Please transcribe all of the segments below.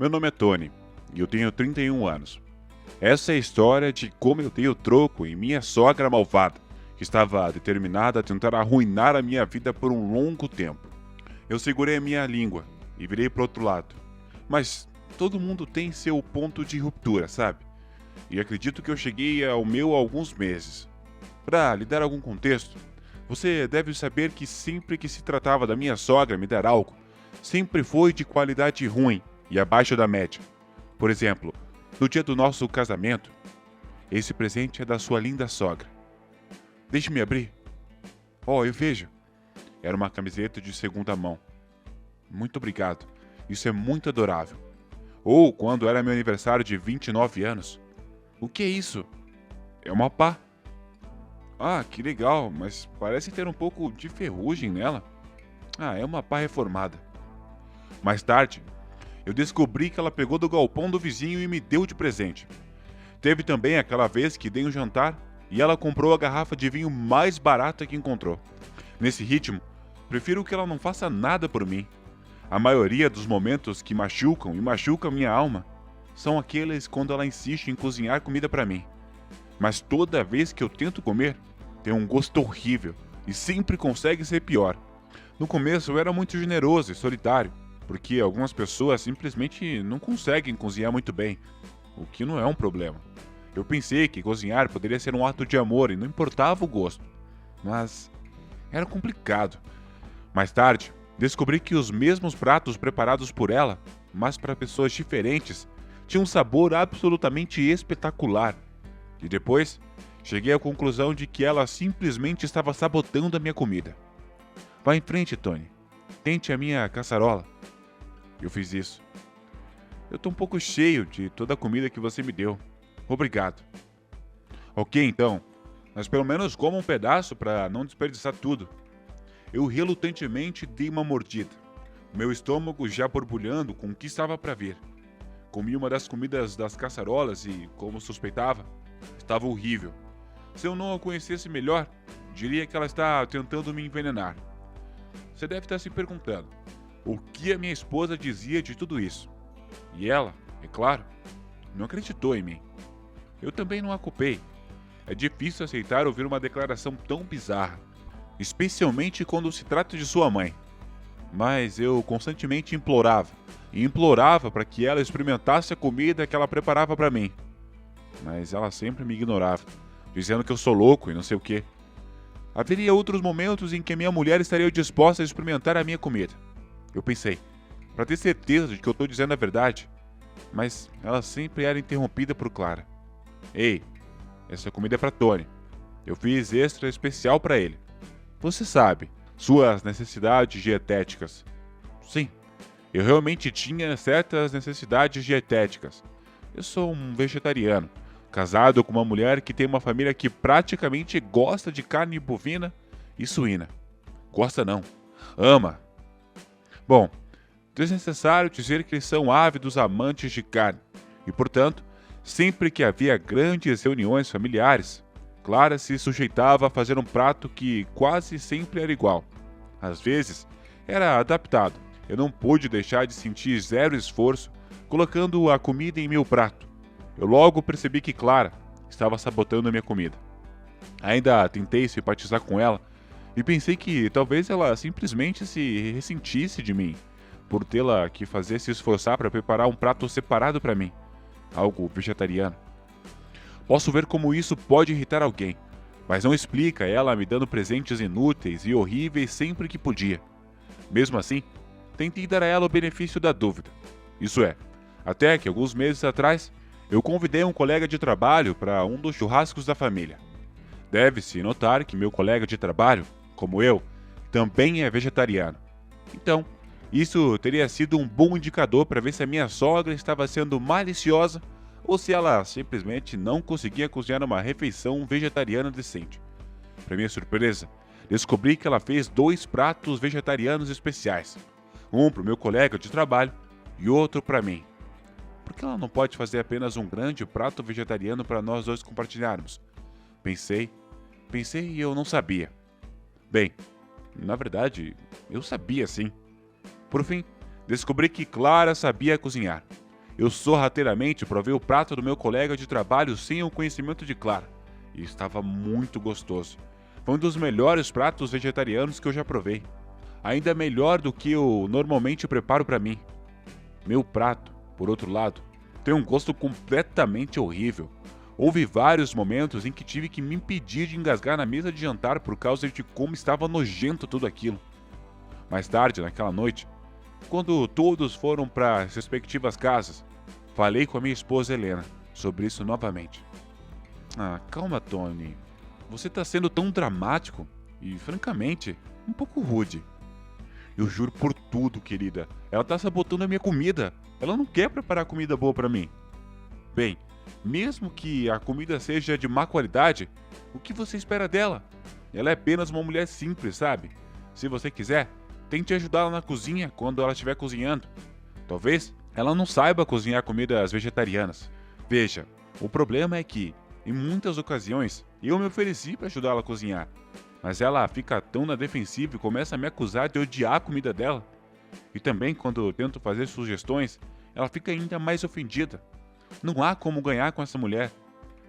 Meu nome é Tony e eu tenho 31 anos. Essa é a história de como eu dei o troco em minha sogra malvada, que estava determinada a tentar arruinar a minha vida por um longo tempo. Eu segurei a minha língua e virei para outro lado. Mas todo mundo tem seu ponto de ruptura, sabe? E acredito que eu cheguei ao meu há alguns meses. Para lhe dar algum contexto, você deve saber que sempre que se tratava da minha sogra me dar algo, sempre foi de qualidade ruim e abaixo da média. Por exemplo, no dia do nosso casamento, esse presente é da sua linda sogra. Deixe-me abrir. Oh, eu vejo. Era uma camiseta de segunda mão. Muito obrigado. Isso é muito adorável. Ou quando era meu aniversário de 29 anos. O que é isso? É uma pá. Ah, que legal, mas parece ter um pouco de ferrugem nela. Ah, é uma pá reformada. Mais tarde, eu descobri que ela pegou do galpão do vizinho e me deu de presente. Teve também aquela vez que dei um jantar e ela comprou a garrafa de vinho mais barata que encontrou. Nesse ritmo, prefiro que ela não faça nada por mim. A maioria dos momentos que machucam e machucam minha alma são aqueles quando ela insiste em cozinhar comida para mim. Mas toda vez que eu tento comer, tem um gosto horrível e sempre consegue ser pior. No começo eu era muito generoso e solidário, porque algumas pessoas simplesmente não conseguem cozinhar muito bem, o que não é um problema. Eu pensei que cozinhar poderia ser um ato de amor e não importava o gosto, mas era complicado. Mais tarde, descobri que os mesmos pratos preparados por ela, mas para pessoas diferentes, tinham um sabor absolutamente espetacular. E depois, cheguei à conclusão de que ela simplesmente estava sabotando a minha comida. Vá em frente, Tony. Tente a minha caçarola. Eu fiz isso. Eu tô um pouco cheio de toda a comida que você me deu. Obrigado. Ok, então. Mas pelo menos coma um pedaço para não desperdiçar tudo. Eu relutantemente dei uma mordida. Meu estômago já borbulhando com o que estava para vir. Comi uma das comidas das caçarolas e, como suspeitava, estava horrível. Se eu não a conhecesse melhor, diria que ela está tentando me envenenar. Você deve estar se perguntando o que a minha esposa dizia de tudo isso. E ela, é claro, não acreditou em mim. Eu também não a culpei. É difícil aceitar ouvir uma declaração tão bizarra, especialmente quando se trata de sua mãe. Mas eu constantemente implorava, e implorava para que ela experimentasse a comida que ela preparava para mim. Mas ela sempre me ignorava, dizendo que eu sou louco e não sei o quê. Haveria outros momentos em que minha mulher estaria disposta a experimentar a minha comida. Eu pensei, para ter certeza de que eu estou dizendo a verdade, mas ela sempre era interrompida por Clara. Ei, essa comida é para Tony. Eu fiz extra especial para ele. Você sabe, suas necessidades dietéticas. Sim, eu realmente tinha certas necessidades dietéticas. Eu sou um vegetariano, casado com uma mulher que tem uma família que praticamente gosta de carne bovina e suína. Gosta não, ama. Bom, desnecessário dizer que eles são ávidos amantes de carne, e portanto, sempre que havia grandes reuniões familiares, Clara se sujeitava a fazer um prato que quase sempre era igual. Às vezes, era adaptado. Eu não pude deixar de sentir zero esforço colocando a comida em meu prato. Eu logo percebi que Clara estava sabotando a minha comida. Ainda tentei simpatizar com ela e pensei que talvez ela simplesmente se ressentisse de mim por tê-la que fazer se esforçar para preparar um prato separado para mim, algo vegetariano. Posso ver como isso pode irritar alguém, mas não explica ela me dando presentes inúteis e horríveis sempre que podia. Mesmo assim, tentei dar a ela o benefício da dúvida. Isso é, até que alguns meses atrás, eu convidei um colega de trabalho para um dos churrascos da família. Deve-se notar que meu colega de trabalho, como eu, também é vegetariano. Então, isso teria sido um bom indicador para ver se a minha sogra estava sendo maliciosa ou se ela simplesmente não conseguia cozinhar uma refeição vegetariana decente. Para minha surpresa, descobri que ela fez 2 pratos vegetarianos especiais. Um para o meu colega de trabalho e outro para mim. Por que ela não pode fazer apenas um grande prato vegetariano para nós dois compartilharmos? Pensei e eu não sabia. Bem, na verdade, eu sabia sim. Por fim, descobri que Clara sabia cozinhar. Eu sorrateiramente provei o prato do meu colega de trabalho sem o conhecimento de Clara. E estava muito gostoso. Foi um dos melhores pratos vegetarianos que eu já provei. Ainda melhor do que eu normalmente preparo para mim. Meu prato, por outro lado, tem um gosto completamente horrível. Houve vários momentos em que tive que me impedir de engasgar na mesa de jantar por causa de como estava nojento tudo aquilo. Mais tarde, naquela noite, quando todos foram para as respectivas casas, falei com a minha esposa Helena sobre isso novamente. Calma, Tony. Você está sendo tão dramático e, francamente, um pouco rude. Eu juro por tudo, querida. Ela está sabotando a minha comida. Ela não quer preparar comida boa para mim. Bem, mesmo que a comida seja de má qualidade, o que você espera dela? Ela é apenas uma mulher simples, sabe? Se você quiser, tente ajudá-la na cozinha quando ela estiver cozinhando. Talvez ela não saiba cozinhar comidas vegetarianas. Veja, o problema é que, em muitas ocasiões, eu me ofereci para ajudá-la a cozinhar. Mas ela fica tão na defensiva e começa a me acusar de odiar a comida dela. E também, quando eu tento fazer sugestões, ela fica ainda mais ofendida. Não há como ganhar com essa mulher.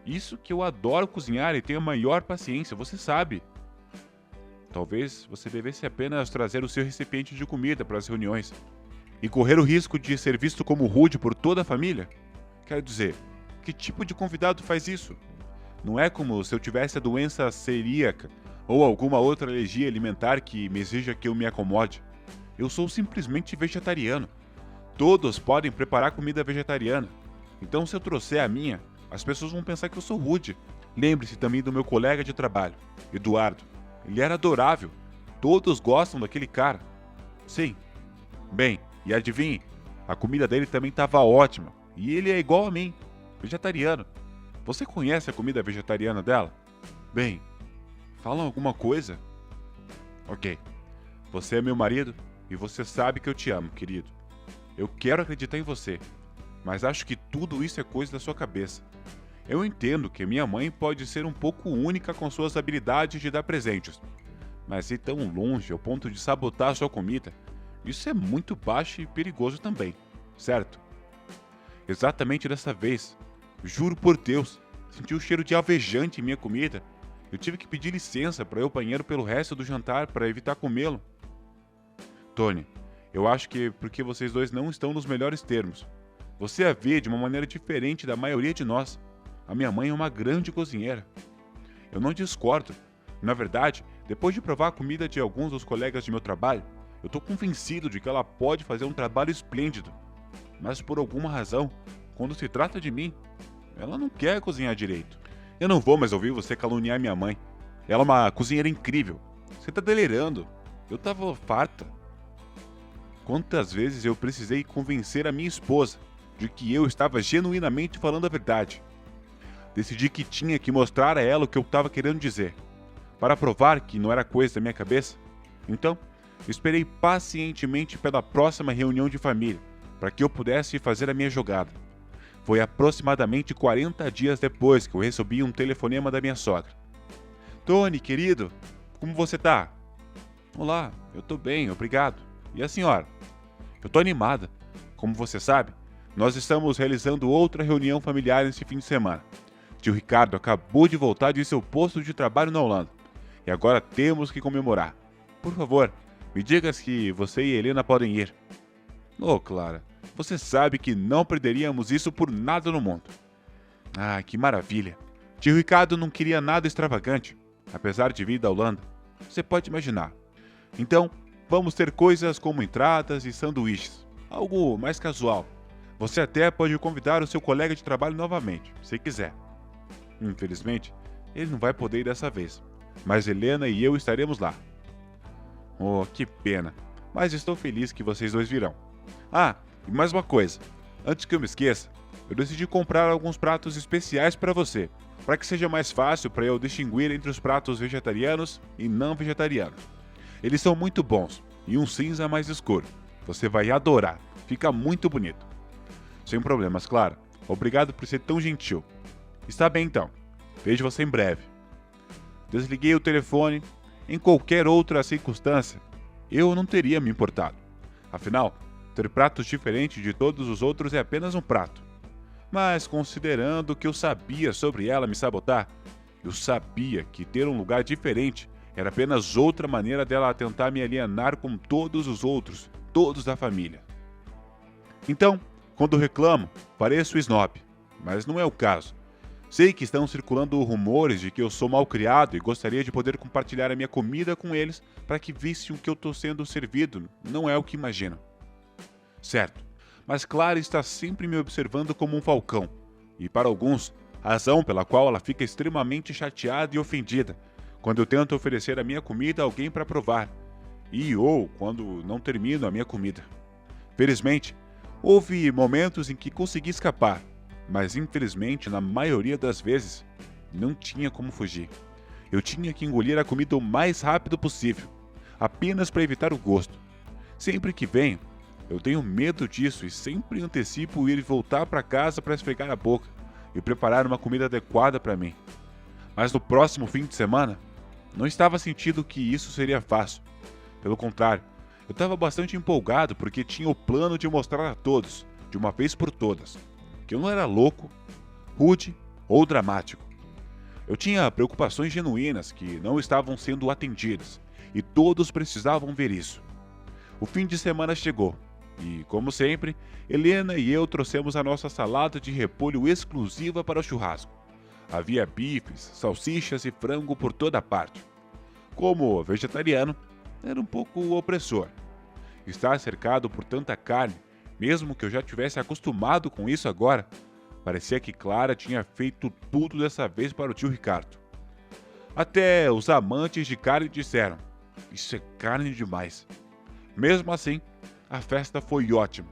Isso que eu adoro cozinhar e tenho a maior paciência, você sabe. Talvez você devesse apenas trazer o seu recipiente de comida para as reuniões e correr o risco de ser visto como rude por toda a família. Quero dizer, que tipo de convidado faz isso? Não é como se eu tivesse a doença celíaca ou alguma outra alergia alimentar que me exija que eu me acomode. Eu sou simplesmente vegetariano. Todos podem preparar comida vegetariana. Então, se eu trouxer a minha, as pessoas vão pensar que eu sou rude. Lembre-se também do meu colega de trabalho, Eduardo. Ele era adorável. Todos gostam daquele cara. Sim. Bem, e adivinhe, a comida dele também estava ótima. E ele é igual a mim, vegetariano. Você conhece a comida vegetariana dela? Bem, falam alguma coisa? Ok. Você é meu marido e você sabe que eu te amo, querido. Eu quero acreditar em você, mas acho que tudo isso é coisa da sua cabeça. Eu entendo que minha mãe pode ser um pouco única com suas habilidades de dar presentes, mas ir tão longe ao ponto de sabotar sua comida, isso é muito baixo e perigoso também, certo? Exatamente dessa vez, juro por Deus, senti o cheiro de alvejante em minha comida. Eu tive que pedir licença para ir ao banheiro pelo resto do jantar para evitar comê-lo. Tony, eu acho que porque vocês dois não estão nos melhores termos. Você a vê de uma maneira diferente da maioria de nós. A minha mãe é uma grande cozinheira. Eu não discordo. Na verdade, depois de provar a comida de alguns dos colegas de meu trabalho, eu estou convencido de que ela pode fazer um trabalho esplêndido. Mas por alguma razão, quando se trata de mim, ela não quer cozinhar direito. Eu não vou mais ouvir você caluniar minha mãe. Ela é uma cozinheira incrível. Você tá delirando. Eu tava farta. Quantas vezes eu precisei convencer a minha esposa de que eu estava genuinamente falando a verdade. Decidi que tinha que mostrar a ela o que eu estava querendo dizer, para provar que não era coisa da minha cabeça. Então, esperei pacientemente pela próxima reunião de família, para que eu pudesse fazer a minha jogada. Foi aproximadamente 40 dias depois que eu recebi um telefonema da minha sogra. Tony, querido, como você tá? Olá, eu tô bem, obrigado. E a senhora? Eu tô animada. Como você sabe, nós estamos realizando outra reunião familiar nesse fim de semana. Tio Ricardo acabou de voltar de seu posto de trabalho na Holanda. E agora temos que comemorar. Por favor, me diga que você e Helena podem ir. Oh, Clara, você sabe que não perderíamos isso por nada no mundo. Ah, que maravilha. Tio Ricardo não queria nada extravagante, apesar de vir da Holanda. Você pode imaginar. Então, vamos ter coisas como entradas e sanduíches. Algo mais casual. Você até pode convidar o seu colega de trabalho novamente, se quiser. Infelizmente, ele não vai poder ir dessa vez, mas Helena e eu estaremos lá. Oh, que pena, mas estou feliz que vocês dois virão. Ah, e mais uma coisa, antes que eu me esqueça, eu decidi comprar alguns pratos especiais para você, para que seja mais fácil para eu distinguir entre os pratos vegetarianos e não vegetarianos. Eles são muito bons, e um cinza mais escuro. Você vai adorar, fica muito bonito. Sem problemas, claro. Obrigado por ser tão gentil. Está bem então. Vejo você em breve. Desliguei o telefone. Em qualquer outra circunstância, eu não teria me importado. Afinal, Ter pratos diferentes de todos os outros é apenas um prato. Mas considerando que eu sabia sobre ela me sabotar, eu sabia que ter um lugar diferente era apenas outra maneira dela tentar me alienar com todos os outros, todos da família. Então, quando reclamo, pareço snob, mas não é o caso. Sei que estão circulando rumores de que eu sou mal criado e gostaria de poder compartilhar a minha comida com eles para que vissem o que eu estou sendo servido, não é o que imagino. Certo, mas Clara está sempre me observando como um falcão, e para alguns, razão pela qual ela fica extremamente chateada e ofendida quando eu tento oferecer a minha comida a alguém para provar, ou quando não termino a minha comida. Felizmente, houve momentos em que consegui escapar, mas infelizmente, na maioria das vezes, não tinha como fugir. Eu tinha que engolir a comida o mais rápido possível, apenas para evitar o gosto. Sempre que venho, eu tenho medo disso e sempre antecipo ir voltar para casa para esfregar a boca e preparar uma comida adequada para mim. Mas no próximo fim de semana, não estava sentindo que isso seria fácil. Pelo contrário, eu estava bastante empolgado porque tinha o plano de mostrar a todos, de uma vez por todas, que eu não era louco, rude ou dramático. Eu tinha preocupações genuínas que não estavam sendo atendidas e todos precisavam ver isso. O fim de semana chegou e, como sempre, Helena e eu trouxemos a nossa salada de repolho exclusiva para o churrasco. Havia bifes, salsichas e frango por toda parte. Como vegetariano, era um pouco opressor. Estar cercado por tanta carne, mesmo que eu já tivesse acostumado com isso agora, parecia que Clara tinha feito tudo dessa vez para o tio Ricardo. Até os amantes de carne disseram: "Isso é carne demais." Mesmo assim, a festa foi ótima.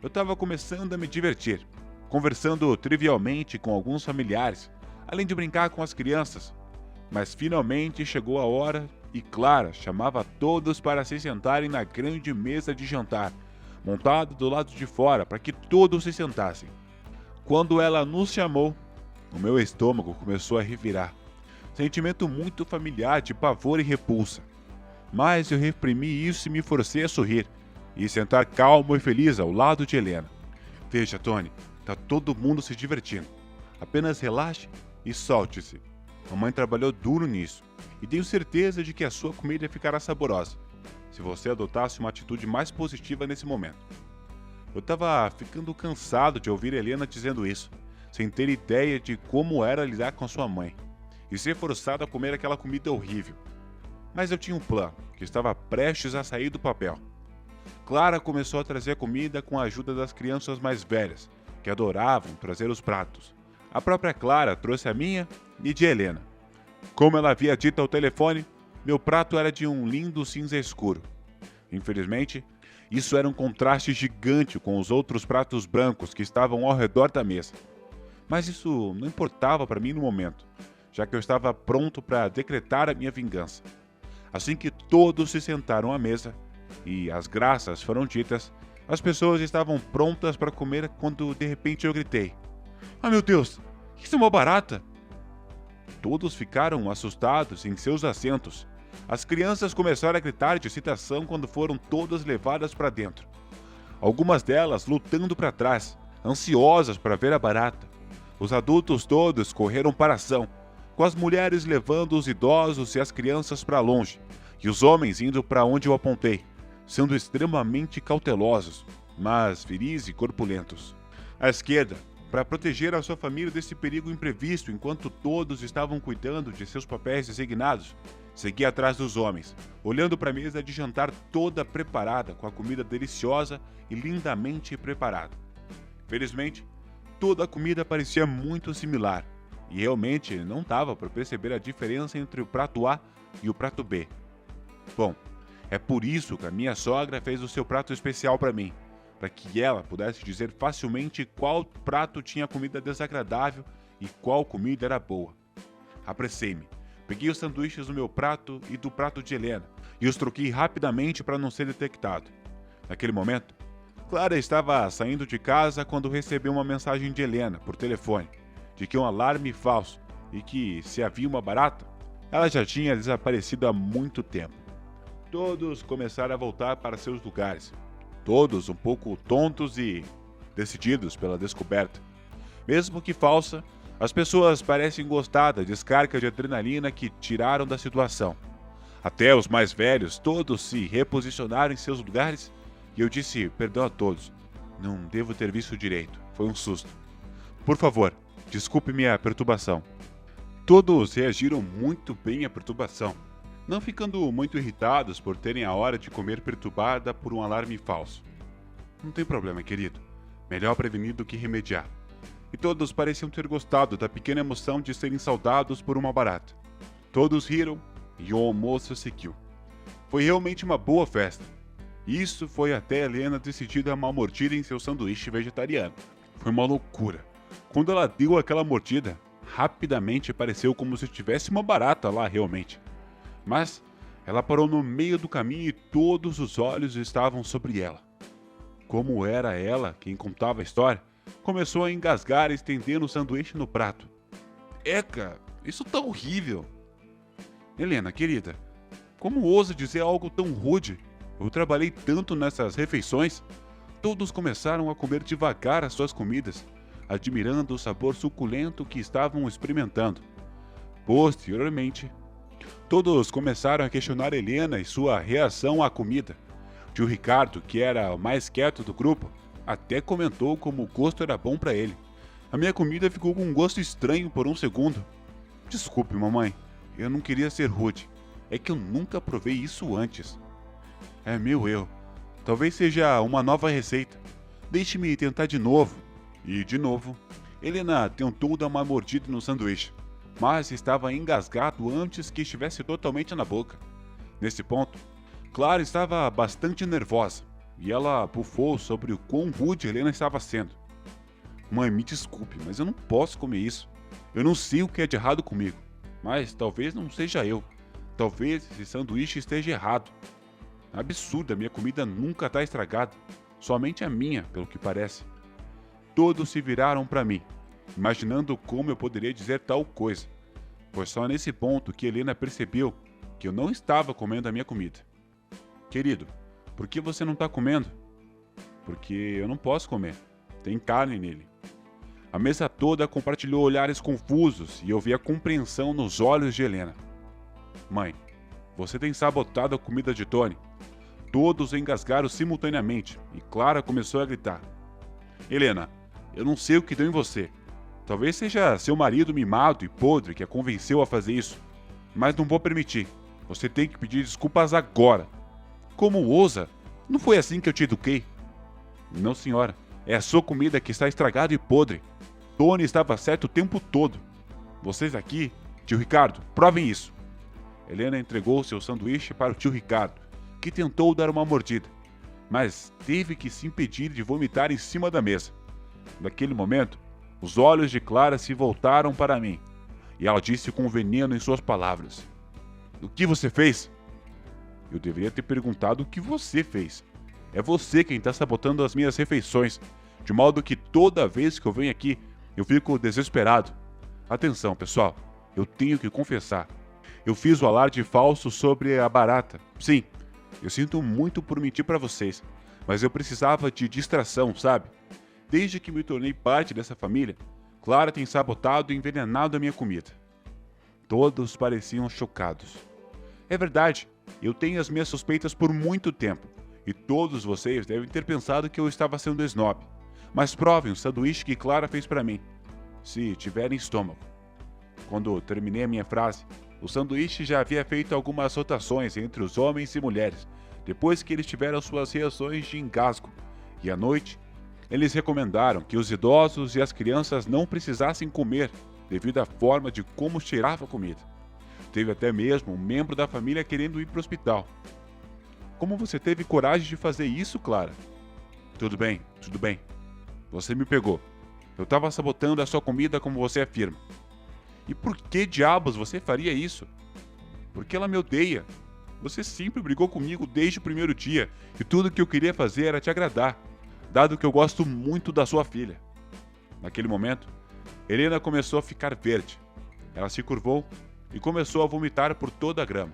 Eu estava começando a me divertir, conversando trivialmente com alguns familiares, além de brincar com as crianças. Mas finalmente chegou a hora e Clara chamava todos para se sentarem na grande mesa de jantar, montada do lado de fora para que todos se sentassem. Quando ela nos chamou, o meu estômago começou a revirar. Sentimento muito familiar de pavor e repulsa. Mas eu reprimi isso e me forcei a sorrir, e sentar calmo e feliz ao lado de Helena. "Veja, Tony, tá todo mundo se divertindo. Apenas relaxe e solte-se. Mamãe trabalhou duro nisso, e tenho certeza de que a sua comida ficará saborosa, se você adotasse uma atitude mais positiva nesse momento." Eu estava ficando cansado de ouvir Helena dizendo isso, sem ter ideia de como era lidar com sua mãe, e ser forçado a comer aquela comida horrível. Mas eu tinha um plano, que estava prestes a sair do papel. Clara começou a trazer comida com a ajuda das crianças mais velhas, que adoravam trazer os pratos. A própria Clara trouxe a minha e de Helena. Como ela havia dito ao telefone, meu prato era de um lindo cinza escuro. Infelizmente, isso era um contraste gigante com os outros pratos brancos que estavam ao redor da mesa. Mas isso não importava para mim no momento, já que eu estava pronto para decretar a minha vingança. Assim que todos se sentaram à mesa e as graças foram ditas, as pessoas estavam prontas para comer quando de repente eu gritei: "Ah, meu Deus, isso é uma barata!" Todos ficaram assustados em seus assentos. As crianças começaram a gritar de excitação quando foram todas levadas para dentro. Algumas delas lutando para trás, ansiosas para ver a barata. Os adultos todos correram para a ação, com as mulheres levando os idosos e as crianças para longe, e os homens indo para onde eu apontei, sendo extremamente cautelosos, mas viris e corpulentos. À esquerda, para proteger a sua família desse perigo imprevisto enquanto todos estavam cuidando de seus papéis designados, segui atrás dos homens, olhando para a mesa de jantar toda preparada com a comida deliciosa e lindamente preparada. Felizmente, toda a comida parecia muito similar, e realmente não dava para perceber a diferença entre o prato A e o prato B. Bom, é por isso que a minha sogra fez o seu prato especial para mim, para que ela pudesse dizer facilmente qual prato tinha comida desagradável e qual comida era boa. Apressei-me, peguei os sanduíches do meu prato e do prato de Helena e os troquei rapidamente para não ser detectado. Naquele momento, Clara estava saindo de casa quando recebeu uma mensagem de Helena por telefone, de que um alarme falso e que, se havia uma barata, ela já tinha desaparecido há muito tempo. Todos começaram a voltar para seus lugares. todos um pouco tontos e decididos pela descoberta. Mesmo que falsa, as pessoas parecem gostar da descarga de adrenalina que tiraram da situação. Até os mais velhos, todos se reposicionaram em seus lugares e eu disse perdão a todos. Não devo ter visto direito, foi um susto. Por favor, desculpe minha perturbação. Todos reagiram muito bem à perturbação, não ficando muito irritados por terem a hora de comer perturbada por um alarme falso. Não tem problema, querido. Melhor prevenir do que remediar. E todos pareciam ter gostado da pequena emoção de serem saudados por uma barata. Todos riram e o almoço seguiu. Foi realmente uma boa festa. Isso foi até Helena decidir dar uma mordida em seu sanduíche vegetariano. Foi uma loucura. Quando ela deu aquela mordida, rapidamente pareceu como se tivesse uma barata lá realmente. Mas ela parou no meio do caminho e todos os olhos estavam sobre ela. Como era ela quem contava a história, começou a engasgar estendendo o sanduíche no prato. Eca, isso tá horrível. Helena, querida, como ousa dizer algo tão rude? Eu trabalhei tanto nessas refeições. Todos começaram a comer devagar as suas comidas, admirando o sabor suculento que estavam experimentando. Posteriormente, todos começaram a questionar Helena e sua reação à comida. Tio Ricardo, que era o mais quieto do grupo, até comentou como o gosto era bom para ele. A minha comida ficou com um gosto estranho por um segundo. Desculpe, mamãe, eu não queria ser rude. É que eu nunca provei isso antes. É meu erro. Talvez seja uma nova receita. Deixe-me tentar de novo. E de novo, Helena tentou dar uma mordida no sanduíche, mas estava engasgado antes que estivesse totalmente na boca. Nesse ponto, Clara estava bastante nervosa e ela bufou sobre o quão rude Helena estava sendo. Mãe, me desculpe, mas eu não posso comer isso. Eu não sei o que é de errado comigo, mas talvez não seja eu. Talvez esse sanduíche esteja errado. Absurdo, a minha comida nunca está estragada. Somente a minha, pelo que parece. Todos se viraram para mim, imaginando como eu poderia dizer tal coisa. Foi só nesse ponto que Helena percebeu que eu não estava comendo a minha comida. Querido, por que você não está comendo? Porque eu não posso comer. Tem carne nele. A mesa toda compartilhou olhares confusos e eu vi a compreensão nos olhos de Helena. Mãe, você tem sabotado a comida de Tony. Todos engasgaram simultaneamente e Clara começou a gritar. Helena, eu não sei o que deu em você. Talvez seja seu marido mimado e podre que a convenceu a fazer isso. Mas não vou permitir. Você tem que pedir desculpas agora. Como ousa? Não foi assim que eu te eduquei. Não, senhora. É a sua comida que está estragada e podre. Tony estava certo o tempo todo. Vocês aqui, tio Ricardo, provem isso. Helena entregou seu sanduíche para o tio Ricardo, que tentou dar uma mordida, mas teve que se impedir de vomitar em cima da mesa. Naquele momento, os olhos de Clara se voltaram para mim, e ela disse com veneno em suas palavras. O que você fez? Eu deveria ter perguntado o que você fez. É você quem está sabotando as minhas refeições, de modo que toda vez que eu venho aqui, eu fico desesperado. Atenção, pessoal, eu tenho que confessar. Eu fiz o alarde falso sobre a barata. Sim, eu sinto muito por mentir para vocês, mas eu precisava de distração, sabe? Desde que me tornei parte dessa família, Clara tem sabotado e envenenado a minha comida. Todos pareciam chocados. É verdade, eu tenho as minhas suspeitas por muito tempo, e todos vocês devem ter pensado que eu estava sendo snob. Mas provem o sanduíche que Clara fez para mim, se tiverem estômago. Quando terminei a minha frase, o sanduíche já havia feito algumas rotações entre os homens e mulheres, depois que eles tiveram suas reações de engasgo, e à noite, eles recomendaram que os idosos e as crianças não precisassem comer, devido à forma de como cheirava a comida. Teve até mesmo um membro da família querendo ir para o hospital. Como você teve coragem de fazer isso, Clara? Tudo bem, tudo bem. Você me pegou. Eu estava sabotando a sua comida como você afirma. E por que diabos você faria isso? Porque ela me odeia. Você sempre brigou comigo desde o primeiro dia e tudo que eu queria fazer era te agradar, dado que eu gosto muito da sua filha. Naquele momento, Helena começou a ficar verde. Ela se curvou e começou a vomitar por toda a grama.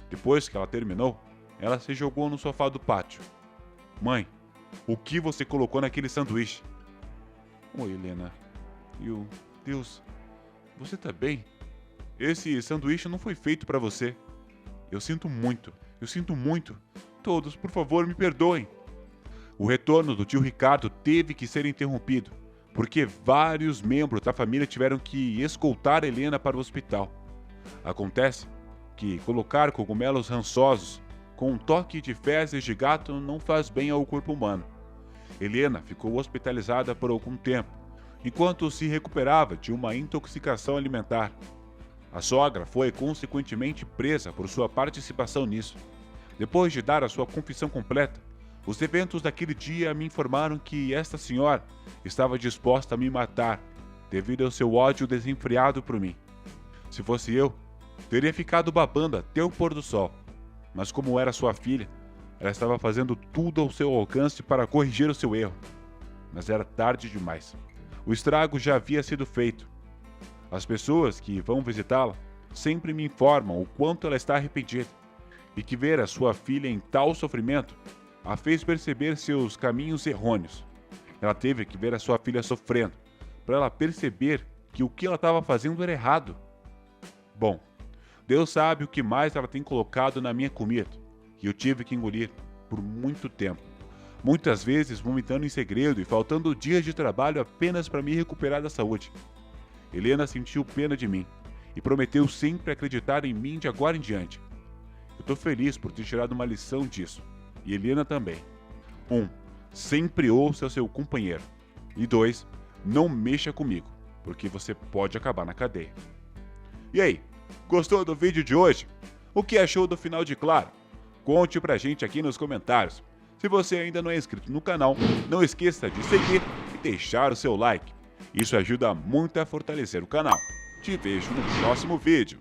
Depois que ela terminou, ela se jogou no sofá do pátio. Mãe, o que você colocou naquele sanduíche? Oi, Helena. Deus, você tá bem? Esse sanduíche não foi feito para você. Eu sinto muito. Todos, por favor, me perdoem. O retorno do tio Ricardo teve que ser interrompido, porque vários membros da família tiveram que escoltar Helena para o hospital. Acontece que colocar cogumelos rançosos com um toque de fezes de gato não faz bem ao corpo humano. Helena ficou hospitalizada por algum tempo, enquanto se recuperava de uma intoxicação alimentar. A sogra foi consequentemente presa por sua participação nisso. Depois de dar a sua confissão completa, os eventos daquele dia me informaram que esta senhora estava disposta a me matar devido ao seu ódio desenfreado por mim. Se fosse eu, teria ficado babando até o pôr do sol. Mas como era sua filha, ela estava fazendo tudo ao seu alcance para corrigir o seu erro. Mas era tarde demais. O estrago já havia sido feito. As pessoas que vão visitá-la sempre me informam o quanto ela está arrependida e que ver a sua filha em tal sofrimento a fez perceber seus caminhos errôneos. Ela teve que ver a sua filha sofrendo para ela perceber que o que ela estava fazendo era errado. Bom, Deus sabe o que mais ela tem colocado na minha comida e eu tive que engolir por muito tempo. Muitas vezes vomitando em segredo e faltando dias de trabalho apenas para me recuperar da saúde. Helena sentiu pena de mim e prometeu sempre acreditar em mim de agora em diante. Eu estou feliz por ter tirado uma lição disso. E Helena também. 1. Sempre ouça o seu companheiro. E 2. Não mexa comigo, porque você pode acabar na cadeia. E aí, gostou do vídeo de hoje? O que achou do final de Claro? Conte pra gente aqui nos comentários. Se você ainda não é inscrito no canal, não esqueça de seguir e deixar o seu like. Isso ajuda muito a fortalecer o canal. Te vejo no próximo vídeo.